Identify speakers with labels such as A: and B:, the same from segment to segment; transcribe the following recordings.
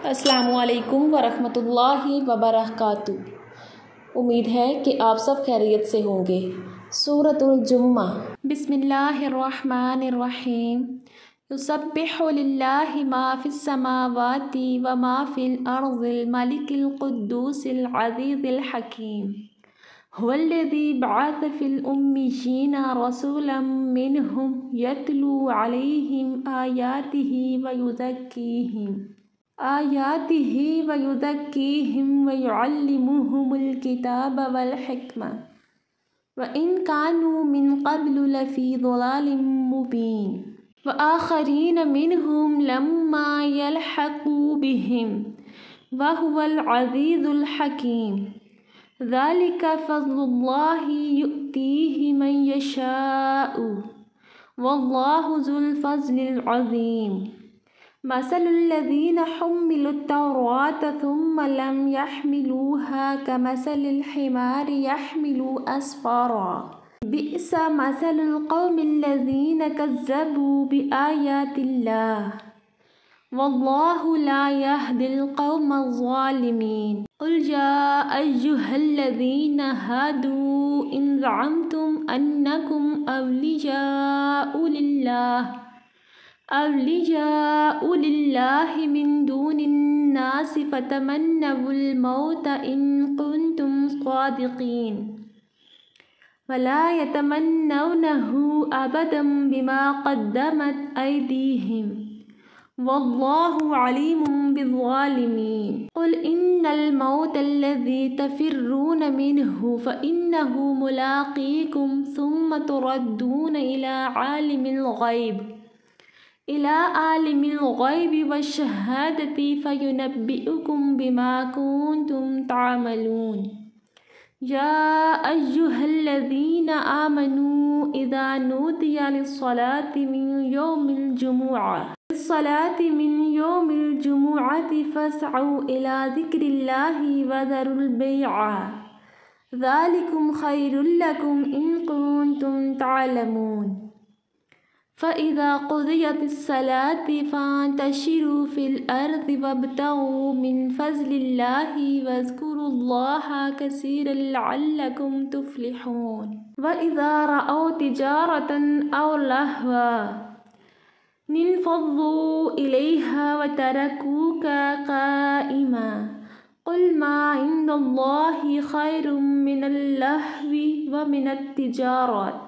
A: السلام علیکم ورحمۃ اللہ وبرکاتہ۔ امید ہے کہ آپ سب خیریت سے ہوں گے۔ سورۃ الجمعہ۔ بسم اللہ الرحمن الرحیم۔ یسبح للہ ما فی السماوات وما فی الارض الملک القدوس العزیز الحکیم۔ هو الذی بعث فی الأمیین رسولا منہم یتلو علیہم آیاتہ ویعلمہم الکتاب والحکمہ وإن كانوا من قبل لفی ضلال مبین وآخرین منہم لما یلحقوا بہم وہو العزیز الحکیم۔ ذلک فضل اللہ یؤتیہ من یشاء واللہ ذو الفضل العظیم۔ مثل الذین حملوا التوراة ثم لم يحملوها كمثل الحمار يحمل أسفارا بئس مثل القوم الذین كذبوا بآیات اللہ واللہ لا يهدی القوم الظالمین۔ قل یا ایہا الذین ہادوا ان زعمتم انکم اولیاء للہ من دون الناس فتمنوا الموت ان کنتم صادقین ولا یتمنونہ ابدا بما قدمت ایدیہم واللہ علیم بالظالمین۔ قل ان الموت الذی تفرون منہ فإنہ ملاقیکم ثم تردون عالم الغیب والشہادۃ فینبئکم بما کنتم تعملون۔ یا ایہا الذین آمنوا اذا نودی للصلاة من یوم الجمعۃ فاسعوا الی ذکر اللہ وذروا البیع ذلکم خیر لکم ان کنتم تعلمون۔ فَإِذَا قُضِيَتِ الصَّلَاةُ فَانتَشِرُوا فِي الْأَرْضِ وَابْتَغُوا مِنْ فَضْلِ اللَّهِ وَاذْكُرُوا اللَّهَ كَثِيرًا لَعَلَّكُمْ تُفْلِحُونَ۔ وَإِذَا رَأَوْا تِجَارَةً أَوْ لَهْوًا انفضوا إِلَيْهَا وَتَرَكُوكَ قَائِمًا قُلْ مَا عِندَ اللَّهِ خَيْرٌ مِنَ اللَّهْوِ وَمِنَ التِّجَارَةِ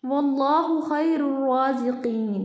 A: واللہ خیر الرازقین۔